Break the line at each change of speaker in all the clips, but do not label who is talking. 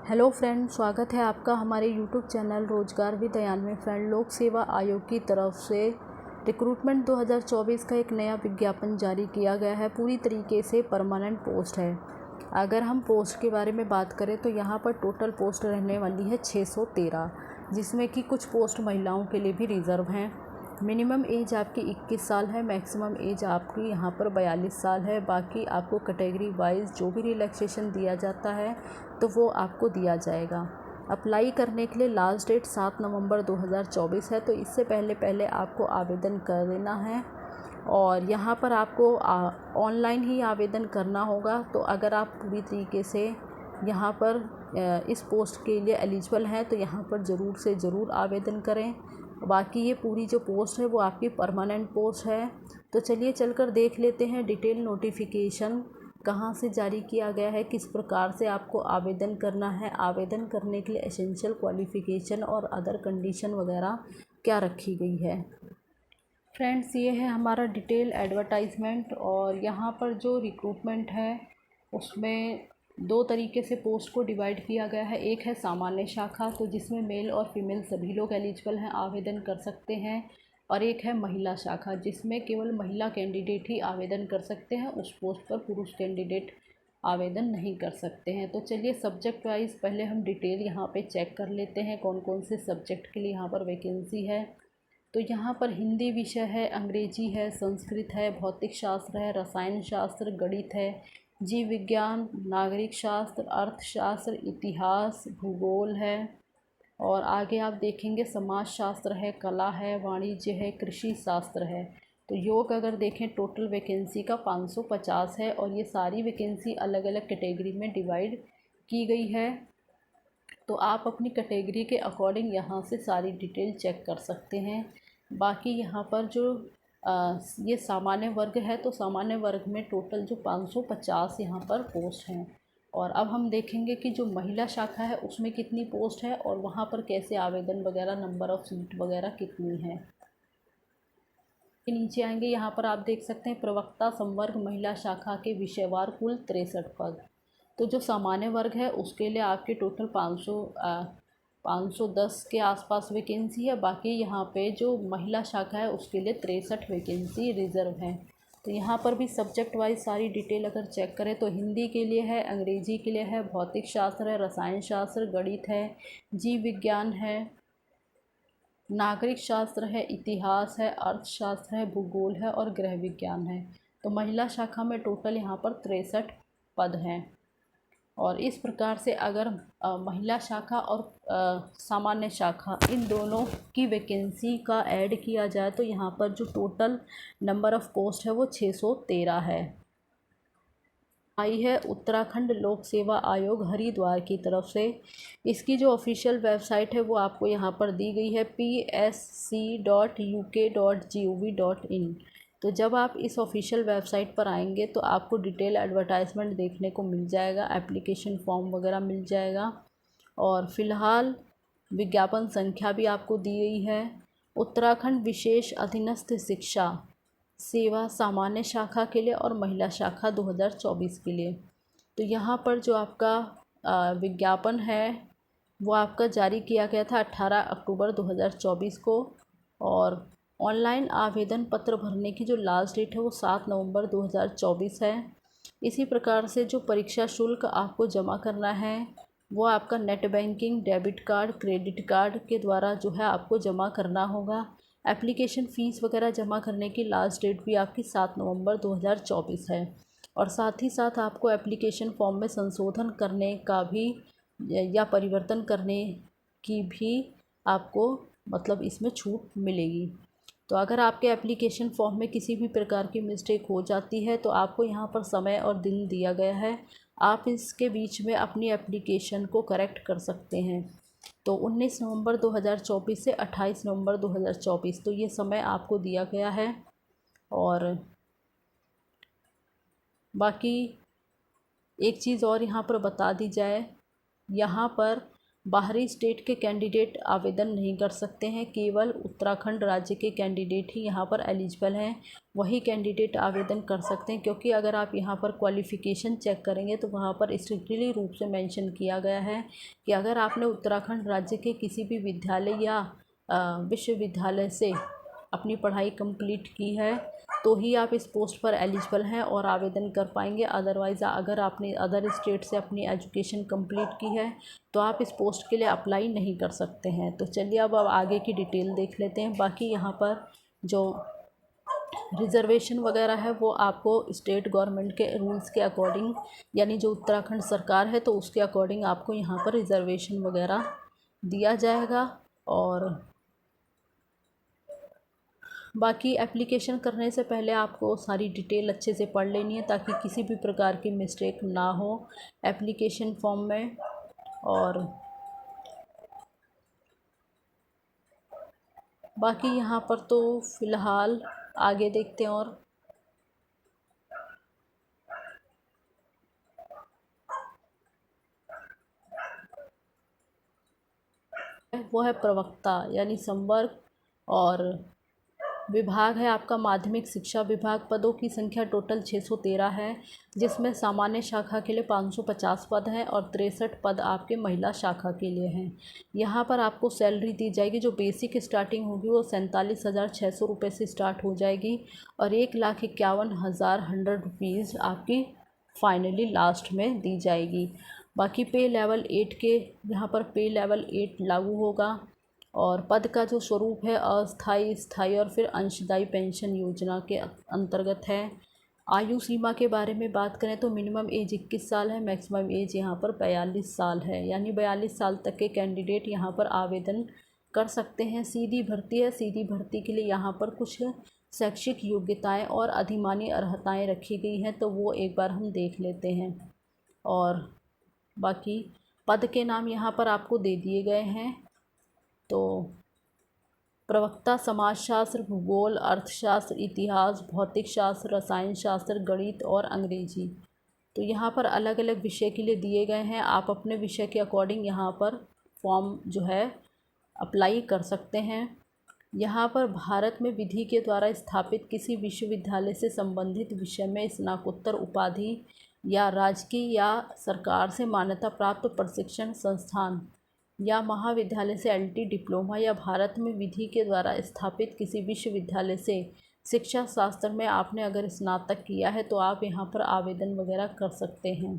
Hello friend, स्वागत है आपका हमारे यूट्यूब चैनल रोजगार विद दयान में। फ्रेंड, लोक सेवा आयोग की तरफ से रिक्रूटमेंट 2024 का एक नया विज्ञापन जारी किया गया है। पूरी तरीके से परमानेंट पोस्ट है। अगर हम पोस्ट के बारे में बात करें तो यहाँ पर टोटल पोस्ट रहने वाली है 613, जिसमें कि कुछ पोस्ट महिलाओं के लिए भी रिज़र्व हैं। मिनिमम एज आपकी 21 साल है, मैक्सिमम एज आपकी यहाँ पर 42 साल है। बाकी आपको कैटेगरी वाइज जो भी रिलैक्सेशन दिया जाता है तो वो आपको दिया जाएगा। अप्लाई करने के लिए लास्ट डेट 7 नवंबर 2024 है, तो इससे पहले आपको आवेदन कर देना है। और यहाँ पर आपको ऑनलाइन ही आवेदन करना होगा। तो अगर आप पूरी तरीके से यहाँ पर इस पोस्ट के लिए एलिजिबल हैं तो यहाँ पर ज़रूर से ज़रूर आवेदन करें। बाकी ये पूरी जो पोस्ट है वो आपकी परमानेंट पोस्ट है। तो चलिए चलकर देख लेते हैं डिटेल नोटिफिकेशन कहाँ से जारी किया गया है, किस प्रकार से आपको आवेदन करना है, आवेदन करने के लिए एसेंशियल क्वालिफ़िकेशन और अदर कंडीशन वगैरह क्या रखी गई है। फ्रेंड्स, ये है हमारा डिटेल एडवर्टाइजमेंट। और यहाँ पर जो रिक्रूटमेंट है उसमें दो तरीके से पोस्ट को डिवाइड किया गया है। एक है सामान्य शाखा, तो जिसमें मेल और फीमेल सभी लोग एलिजिबल हैं, आवेदन कर सकते हैं। और एक है महिला शाखा, जिसमें केवल महिला कैंडिडेट ही आवेदन कर सकते हैं। उस पोस्ट पर पुरुष कैंडिडेट आवेदन नहीं कर सकते हैं। तो चलिए सब्जेक्ट वाइज पहले हम डिटेल यहाँ पे चेक कर लेते हैं कौन कौन से सब्जेक्ट के लिए यहाँ पर वैकेंसी है। तो यहाँ पर हिंदी विषय है, अंग्रेजी है, संस्कृत है, भौतिक शास्त्र है, रसायन शास्त्र, गणित है, जीव विज्ञान, नागरिक शास्त्र, अर्थशास्त्र, इतिहास, भूगोल है। और आगे आप देखेंगे समाज शास्त्र है, कला है, वाणिज्य है, कृषि शास्त्र है। तो योग अगर देखें टोटल वैकेंसी का 550 है। और ये सारी वैकेंसी अलग अलग कैटेगरी में डिवाइड की गई है। तो आप अपनी कैटेगरी के अकॉर्डिंग यहाँ से सारी डिटेल चेक कर सकते हैं। बाकी यहाँ पर जो ये सामान्य वर्ग है, तो सामान्य वर्ग में टोटल जो 550 यहाँ पर पोस्ट हैं। और अब हम देखेंगे कि जो महिला शाखा है उसमें कितनी पोस्ट है और वहाँ पर कैसे आवेदन वगैरह, नंबर ऑफ़ सीट वगैरह कितनी है। नीचे आएंगे, यहाँ पर आप देख सकते हैं प्रवक्ता संवर्ग महिला शाखा के विषयवार कुल 63 पद। तो जो सामान्य वर्ग है उसके लिए आपके टोटल 510 के आसपास वैकेंसी है। बाकी यहाँ पे जो महिला शाखा है उसके लिए 63 वैकेंसी रिज़र्व है। तो यहाँ पर भी सब्जेक्ट वाइज सारी डिटेल अगर चेक करें तो हिंदी के लिए है, अंग्रेजी के लिए है, भौतिक शास्त्र है, रसायन शास्त्र, गणित है, जीव विज्ञान है, नागरिक शास्त्र है, इतिहास है, अर्थशास्त्र है, भूगोल है और गृह विज्ञान है। तो महिला शाखा में टोटल यहाँ पर 63 पद हैं। और इस प्रकार से अगर महिला शाखा और सामान्य शाखा इन दोनों की वैकेंसी का ऐड किया जाए तो यहाँ पर जो टोटल नंबर ऑफ़ पोस्ट है वो 613 है। आई है उत्तराखंड लोक सेवा आयोग हरिद्वार की तरफ से। इसकी जो ऑफिशियल वेबसाइट है वो आपको यहाँ पर दी गई है psc.uk.gov.in। तो जब आप इस ऑफिशियल वेबसाइट पर आएंगे तो आपको डिटेल एडवर्टाइजमेंट देखने को मिल जाएगा, एप्लीकेशन फॉर्म वगैरह मिल जाएगा। और फ़िलहाल विज्ञापन संख्या भी आपको दी गई है। उत्तराखंड विशेष अधीनस्थ शिक्षा सेवा सामान्य शाखा के लिए और महिला शाखा 2024 के लिए। तो यहाँ पर जो आपका विज्ञापन है वो आपका जारी किया गया था 18 अक्टूबर 2024 को। और ऑनलाइन आवेदन पत्र भरने की जो लास्ट डेट है वो 7 नवंबर 2024 है। इसी प्रकार से जो परीक्षा शुल्क आपको जमा करना है वो आपका net banking, debit card, credit card के द्वारा जो है आपको जमा करना होगा। एप्लीकेशन फ़ीस वगैरह जमा करने की लास्ट डेट भी आपकी 7 नवंबर 2024 है। और साथ ही साथ आपको एप्लीकेशन फॉर्म में संशोधन करने का भी या परिवर्तन करने की भी आपको मतलब इसमें छूट मिलेगी। तो अगर आपके एप्लीकेशन फॉर्म में किसी भी प्रकार की मिस्टेक हो जाती है तो आपको यहाँ पर समय और दिन दिया गया है, आप इसके बीच में अपनी एप्लीकेशन को करेक्ट कर सकते हैं। तो 19 नवंबर 2024 से 28 नवंबर 2024 तो ये समय आपको दिया गया है। और बाकी एक चीज़ और यहाँ पर बता दी जाए, यहाँ पर बाहरी स्टेट के कैंडिडेट आवेदन नहीं कर सकते हैं, केवल उत्तराखंड राज्य के कैंडिडेट ही यहाँ पर एलिजिबल हैं, वही कैंडिडेट आवेदन कर सकते हैं। क्योंकि अगर आप यहाँ पर क्वालिफ़िकेशन चेक करेंगे तो वहाँ पर स्ट्रिक्टली रूप से मेंशन किया गया है कि अगर आपने उत्तराखंड राज्य के किसी भी विद्यालय या विश्वविद्यालय से अपनी पढ़ाई कंप्लीट की है तो ही आप इस पोस्ट पर एलिजिबल हैं और आवेदन कर पाएंगे। अदरवाइज़ अगर आपने अदर स्टेट से अपनी एजुकेशन कंप्लीट की है तो आप इस पोस्ट के लिए अप्लाई नहीं कर सकते हैं। तो चलिए अब आगे की डिटेल देख लेते हैं। बाकी यहाँ पर जो रिज़र्वेशन वगैरह है वो आपको स्टेट गवर्नमेंट के रूल्स के अकॉर्डिंग, यानी जो उत्तराखंड सरकार है तो उसके अकॉर्डिंग आपको यहाँ पर रिज़र्वेशन वगैरह दिया जाएगा। और बाकी एप्लीकेशन करने से पहले आपको सारी डिटेल अच्छे से पढ़ लेनी है ताकि किसी भी प्रकार की मिस्टेक ना हो एप्लीकेशन फॉर्म में। और बाकी यहाँ पर तो फ़िलहाल आगे देखते हैं। और वो है प्रवक्ता यानी संवर्ग, और विभाग है आपका माध्यमिक शिक्षा विभाग। पदों की संख्या टोटल 613 है, जिसमें सामान्य शाखा के लिए 550 पद हैं और 63 पद आपके महिला शाखा के लिए हैं। यहाँ पर आपको सैलरी दी जाएगी, जो बेसिक स्टार्टिंग होगी वो 47,600 रुपये से स्टार्ट हो जाएगी और 1,51,100 रुपीज़ आपकी फाइनली लास्ट में दी जाएगी। बाकी पे लेवल 8 के यहाँ पर पे लेवल 8 लागू होगा। और पद का जो स्वरूप है अस्थाई, स्थायी और फिर अंशदायी पेंशन योजना के अंतर्गत है। आयु सीमा के बारे में बात करें तो मिनिमम एज 21 साल है, मैक्सिमम एज यहाँ पर 42 साल है, यानी 42 साल तक के कैंडिडेट यहाँ पर आवेदन कर सकते हैं। सीधी भर्ती है, सीधी भर्ती के लिए यहाँ पर कुछ शैक्षिक योग्यताएँ और अधिमानी अर्हताएँ रखी गई हैं, तो वो एक बार हम देख लेते हैं। और बाकी पद के नाम यहाँ पर आपको दे दिए गए हैं। तो प्रवक्ता समाजशास्त्र, भूगोल, अर्थशास्त्र, इतिहास, भौतिक शास्त्र, रसायन शास्त्र, गणित और अंग्रेजी। तो यहाँ पर अलग अलग विषय के लिए दिए गए हैं। आप अपने विषय के अकॉर्डिंग यहाँ पर फॉर्म जो है अप्लाई कर सकते हैं। यहाँ पर भारत में विधि के द्वारा स्थापित किसी विश्वविद्यालय से संबंधित विषय में स्नातकोत्तर उपाधि या राजकीय या सरकार से मान्यता प्राप्त प्रशिक्षण संस्थान या महाविद्यालय से एलटी डिप्लोमा या भारत में विधि के द्वारा स्थापित किसी विश्वविद्यालय से शिक्षा शास्त्र में आपने अगर स्नातक किया है तो आप यहाँ पर आवेदन वगैरह कर सकते हैं।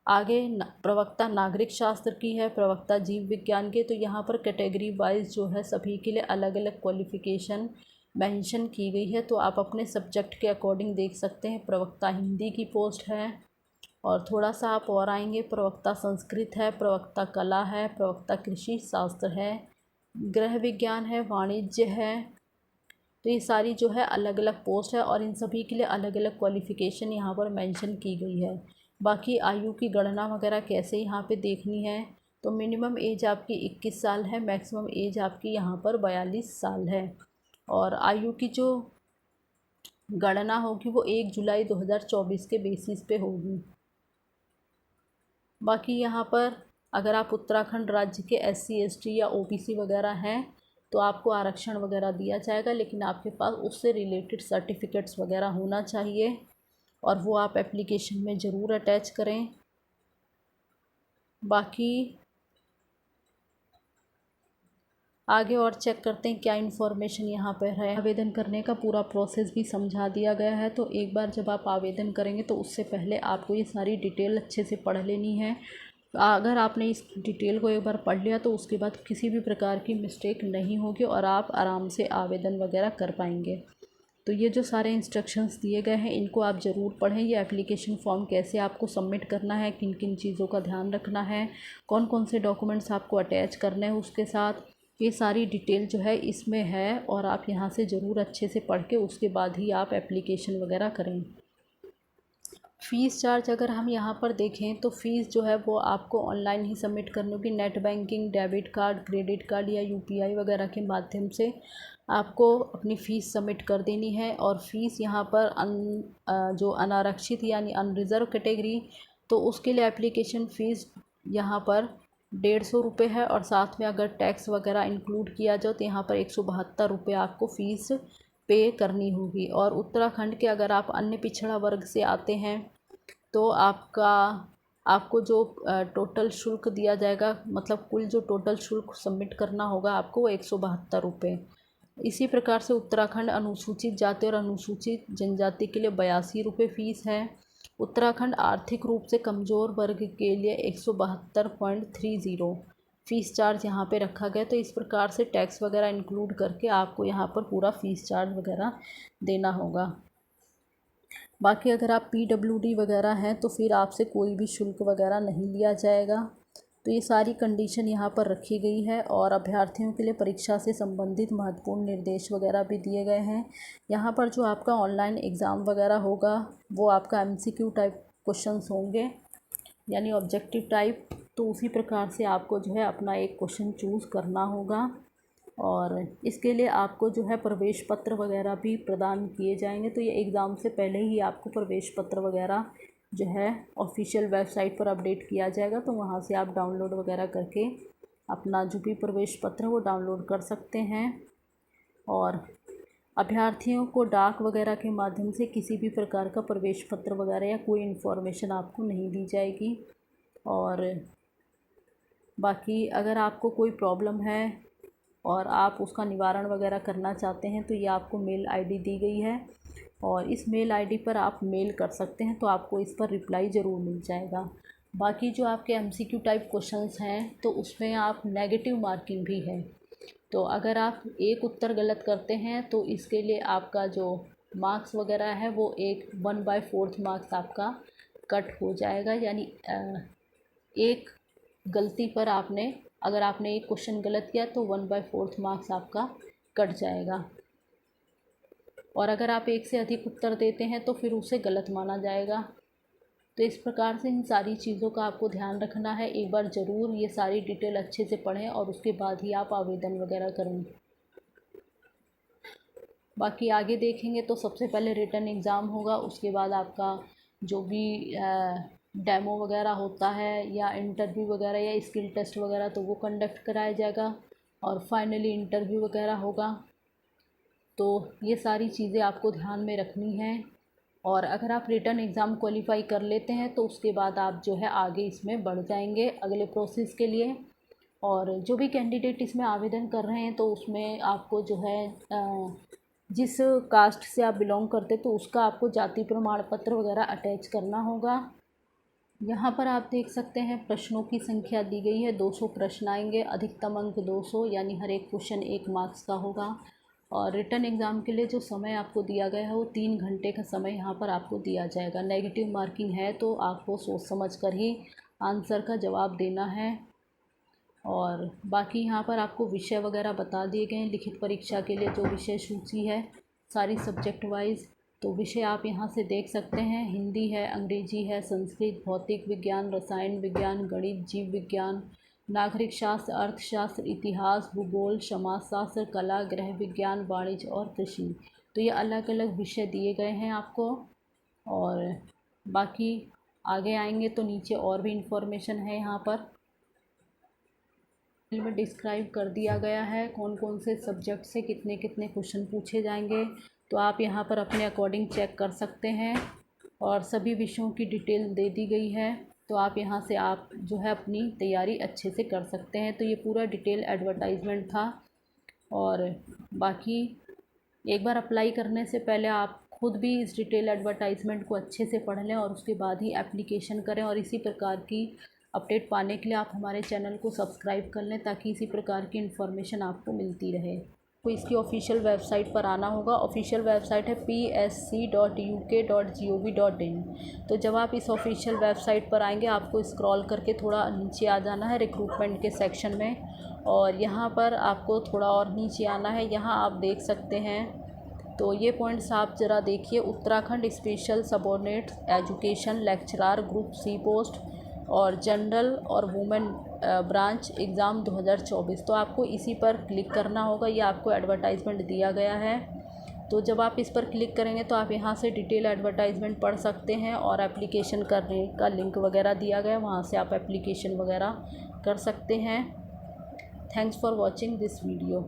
आगे प्रवक्ता नागरिक शास्त्र की है, प्रवक्ता जीव विज्ञान के। तो यहाँ पर कैटेगरी वाइज जो है सभी के लिए अलग अलग क्वालिफ़िकेशन मेंशन की गई है, तो आप अपने सब्जेक्ट के अकॉर्डिंग देख सकते हैं। प्रवक्ता हिंदी की पोस्ट है, और थोड़ा सा आप और आएंगे, प्रवक्ता संस्कृत है, प्रवक्ता कला है, प्रवक्ता कृषि शास्त्र है, गृह विज्ञान है, वाणिज्य है। तो ये सारी जो है अलग अलग पोस्ट है और इन सभी के लिए अलग अलग क्वालिफ़िकेशन यहाँ पर मेंशन की गई है। बाकी आयु की गणना वगैरह कैसे यहाँ पे देखनी है, तो मिनिमम एज आपकी 21 साल है, मैक्सिमम एज आपकी यहाँ पर 42 साल है। और आयु की जो गणना होगी वो 1 जुलाई 2024 के बेसिस पे होगी। बाकी यहाँ पर अगर आप उत्तराखंड राज्य के SC ST या OBC वगैरह हैं तो आपको आरक्षण वगैरह दिया जाएगा, लेकिन आपके पास उससे रिलेटेड सर्टिफिकेट्स वगैरह होना चाहिए और वो आप एप्लीकेशन में ज़रूर अटैच करें। बाकी आगे और चेक करते हैं क्या इन्फॉर्मेशन यहाँ पर है। आवेदन करने का पूरा प्रोसेस भी समझा दिया गया है, तो एक बार जब आप आवेदन करेंगे तो उससे पहले आपको ये सारी डिटेल अच्छे से पढ़ लेनी है। अगर आपने इस डिटेल को एक बार पढ़ लिया तो उसके बाद किसी भी प्रकार की मिस्टेक नहीं होगी और आप आराम से आवेदन वगैरह कर पाएंगे। तो ये जो सारे इंस्ट्रक्शंस दिए गए हैं इनको आप ज़रूर पढ़ें। ये एप्लीकेशन फॉर्म कैसे आपको सबमिट करना है, किन किन चीज़ों का ध्यान रखना है, कौन कौन से डॉक्यूमेंट्स आपको अटैच करने हैं उसके साथ, ये सारी डिटेल जो है इसमें है। और आप यहाँ से ज़रूर अच्छे से पढ़ के उसके बाद ही आप एप्लीकेशन वगैरह करें। फ़ीस चार्ज अगर हम यहाँ पर देखें तो फ़ीस जो है वो आपको ऑनलाइन ही सबमिट करनी होगी। Net banking, debit card, credit card या UPI वगैरह के माध्यम से आपको अपनी फ़ीस सबमिट कर देनी है। और फ़ीस यहाँ पर जो अनारक्षित यानी अनरिज़र्व कैटेगरी, तो उसके लिए एप्लीकेशन फ़ीस यहाँ पर 150 रुपये है और साथ में अगर टैक्स वगैरह इंक्लूड किया जाए तो यहाँ पर 172 रुपये आपको फ़ीस पे करनी होगी। और उत्तराखंड के अगर आप अन्य पिछड़ा वर्ग से आते हैं तो आपको जो टोटल शुल्क दिया जाएगा, मतलब कुल जो टोटल शुल्क सबमिट करना होगा आपको वो 172 रुपये। इसी प्रकार से उत्तराखंड अनुसूचित जाति और अनुसूचित जनजाति के लिए 82 रुपये फ़ीस है। उत्तराखंड आर्थिक रूप से कमज़ोर वर्ग के लिए 172.30 फ़ीस चार्ज यहाँ पे रखा गया। तो इस प्रकार से टैक्स वगैरह इंक्लूड करके आपको यहाँ पर पूरा फ़ीस चार्ज वगैरह देना होगा। बाकी अगर आप PWD वगैरह हैं तो फिर आपसे कोई भी शुल्क वगैरह नहीं लिया जाएगा। तो ये सारी कंडीशन यहाँ पर रखी गई है और अभ्यर्थियों के लिए परीक्षा से संबंधित महत्वपूर्ण निर्देश वगैरह भी दिए गए हैं। यहाँ पर जो आपका ऑनलाइन एग्ज़ाम वगैरह होगा वो आपका MCQ टाइप क्वेश्चंस होंगे, यानी ऑब्जेक्टिव टाइप। तो उसी प्रकार से आपको जो है अपना एक क्वेश्चन चूज़ करना होगा और इसके लिए आपको जो है प्रवेश पत्र वगैरह भी प्रदान किए जाएंगे। तो ये एग्ज़ाम से पहले ही आपको प्रवेश पत्र वगैरह जो है ऑफिशियल वेबसाइट पर अपडेट किया जाएगा, तो वहाँ से आप डाउनलोड वगैरह करके अपना जो भी प्रवेश पत्र है वो डाउनलोड कर सकते हैं। और अभ्यर्थियों को डाक वगैरह के माध्यम से किसी भी प्रकार का प्रवेश पत्र वगैरह या कोई इन्फॉर्मेशन आपको नहीं दी जाएगी। और बाकी अगर आपको कोई प्रॉब्लम है और आप उसका निवारण वगैरह करना चाहते हैं तो ये आपको मेल ID दी गई है और इस मेल ID पर आप मेल कर सकते हैं, तो आपको इस पर रिप्लाई ज़रूर मिल जाएगा। बाकी जो आपके MCQ टाइप क्वेश्चंस हैं तो उसमें आप नेगेटिव मार्किंग भी है। तो अगर आप एक उत्तर गलत करते हैं तो इसके लिए आपका जो मार्क्स वगैरह है वो 1/4 मार्क्स आपका कट हो जाएगा। यानी एक गलती पर अगर आपने एक क्वेश्चन गलत किया तो 1/4 मार्क्स आपका कट जाएगा। और अगर आप एक से अधिक उत्तर देते हैं तो फिर उसे गलत माना जाएगा। तो इस प्रकार से इन सारी चीज़ों का आपको ध्यान रखना है। एक बार ज़रूर ये सारी डिटेल अच्छे से पढ़ें और उसके बाद ही आप आवेदन वगैरह करें। बाकी आगे देखेंगे तो सबसे पहले रिटन एग्ज़ाम होगा, उसके बाद आपका जो भी डेमो वगैरह होता है या इंटरव्यू वगैरह या स्किल टेस्ट वगैरह तो वो कंडक्ट कराया जाएगा और फाइनली इंटरव्यू वगैरह होगा। तो ये सारी चीज़ें आपको ध्यान में रखनी है। और अगर आप रिटन एग्ज़ाम क्वालिफाई कर लेते हैं तो उसके बाद आप जो है आगे इसमें बढ़ जाएंगे अगले प्रोसेस के लिए। और जो भी कैंडिडेट इसमें आवेदन कर रहे हैं तो उसमें आपको जो है जिस कास्ट से आप बिलोंग करते तो उसका आपको जाति प्रमाण पत्र वगैरह अटैच करना होगा। यहाँ पर आप देख सकते हैं प्रश्नों की संख्या दी गई है, 200 प्रश्न आएंगे, अधिकतम अंक 200, यानी हर एक क्वेश्चन 1 मार्क्स का होगा। और रिटन एग्ज़ाम के लिए जो समय आपको दिया गया है वो 3 घंटे का समय यहाँ पर आपको दिया जाएगा। नेगेटिव मार्किंग है तो आपको सोच समझ कर ही आंसर का जवाब देना है। और बाकी यहाँ पर आपको विषय वगैरह बता दिए गए हैं। लिखित परीक्षा के लिए जो विषय सूची है सारी सब्जेक्ट वाइज, तो विषय आप यहाँ से देख सकते हैं। हिंदी है, अंग्रेजी है, संस्कृत, भौतिक विज्ञान, रसायन विज्ञान, गणित, जीव विज्ञान, नागरिक शास्त्र, अर्थशास्त्र, इतिहास, भूगोल, समाजशास्त्र, कला, गृह विज्ञान, वाणिज्य और कृषि। तो ये अलग अलग विषय दिए गए हैं आपको। और बाकी आगे आएंगे तो नीचे और भी इंफॉर्मेशन है यहाँ पर में डिस्क्राइब कर दिया गया है कौन कौन से सब्जेक्ट से कितने कितने क्वेश्चन पूछे जाएंगे। तो आप यहाँ पर अपने अकॉर्डिंग चेक कर सकते हैं और सभी विषयों की डिटेल दे दी गई है। तो आप यहाँ से आप जो है अपनी तैयारी अच्छे से कर सकते हैं। तो ये पूरा डिटेल एडवर्टाइजमेंट था। और बाकी एक बार अप्लाई करने से पहले आप खुद भी इस डिटेल एडवर्टाइजमेंट को अच्छे से पढ़ लें और उसके बाद ही एप्लीकेशन करें। और इसी प्रकार की अपडेट पाने के लिए आप हमारे चैनल को सब्सक्राइब कर लें ताकि इसी प्रकार की इन्फॉर्मेशन आपको मिलती रहे। तो इसकी ऑफिशियल वेबसाइट पर आना होगा। ऑफिशियल वेबसाइट है psc.uk.gov.in। तो जब आप इस ऑफिशियल वेबसाइट पर आएंगे आपको स्क्रॉल करके थोड़ा नीचे आ जाना है रिक्रूटमेंट के सेक्शन में, और यहाँ पर आपको थोड़ा और नीचे आना है। यहाँ आप देख सकते हैं तो ये पॉइंट्स आप ज़रा देखिए। Uttarakhand special subordinate education lecturer group C post और जनरल और वुमेन ब्रांच एग्ज़ाम 2024। तो आपको इसी पर क्लिक करना होगा। ये आपको एडवर्टाइजमेंट दिया गया है। तो जब आप इस पर क्लिक करेंगे तो आप यहाँ से डिटेल एडवर्टाइजमेंट पढ़ सकते हैं और एप्लीकेशन करने का लिंक वगैरह दिया गया है, वहाँ से आप एप्लीकेशन वगैरह कर सकते हैं। Thanks for watching this video.